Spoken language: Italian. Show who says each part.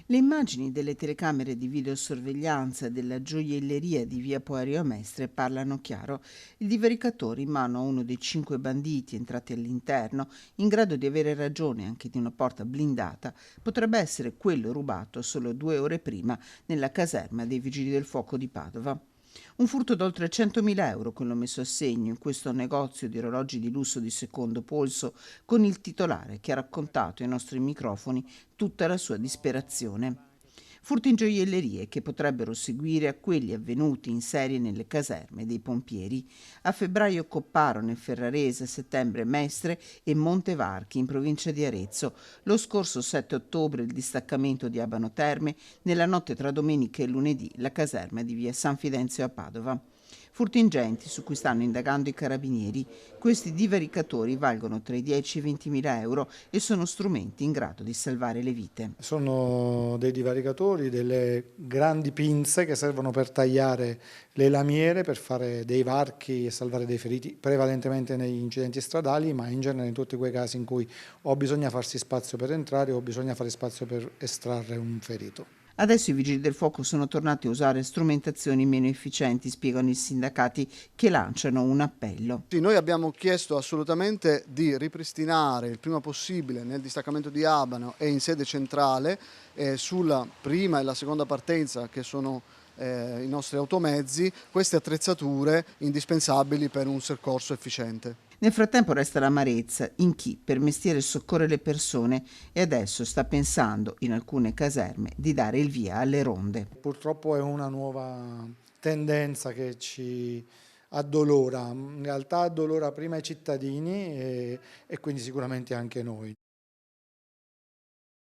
Speaker 1: Le immagini delle telecamere di videosorveglianza della gioielleria di via Poerio a Mestre parlano chiaro. Il divaricatore in mano a uno dei 5 banditi entrati all'interno, in grado di avere ragione anche di una porta blindata, potrebbe essere quello rubato solo 2 ore prima nella caserma dei Vigili del Fuoco di Padova. Un furto da oltre 100.000 euro, quello messo a segno in questo negozio di orologi di lusso di secondo polso, con il titolare che ha raccontato ai nostri microfoni tutta la sua disperazione. Furti in gioiellerie che potrebbero seguire a quelli avvenuti in serie nelle caserme dei pompieri. A febbraio Copparo nel Ferrarese, a settembre Mestre e Montevarchi in provincia di Arezzo. Lo scorso 7 ottobre il distaccamento di Abano Terme, nella notte tra domenica e lunedì la caserma di via San Fidenzio a Padova. Furti ingenti su cui stanno indagando i carabinieri. Questi divaricatori valgono tra i 10 e i 20.000 euro e sono strumenti in grado di salvare le vite.
Speaker 2: Sono dei divaricatori, delle grandi pinze che servono per tagliare le lamiere, per fare dei varchi e salvare dei feriti, prevalentemente negli incidenti stradali, ma in genere in tutti quei casi in cui o bisogna farsi spazio per entrare o bisogna fare spazio per estrarre un ferito.
Speaker 1: Adesso i vigili del fuoco sono tornati a usare strumentazioni meno efficienti, spiegano i sindacati che lanciano un appello.
Speaker 3: Sì, noi abbiamo chiesto assolutamente di ripristinare il prima possibile nel distaccamento di Abano e in sede centrale sulla prima e la seconda partenza, che sono i nostri automezzi, queste attrezzature indispensabili per un soccorso efficiente.
Speaker 1: Nel frattempo resta l'amarezza in chi per mestiere soccorre le persone e adesso sta pensando, in alcune caserme, di dare il via alle ronde.
Speaker 2: Purtroppo è una nuova tendenza che ci addolora, in realtà addolora prima i cittadini e quindi sicuramente anche noi.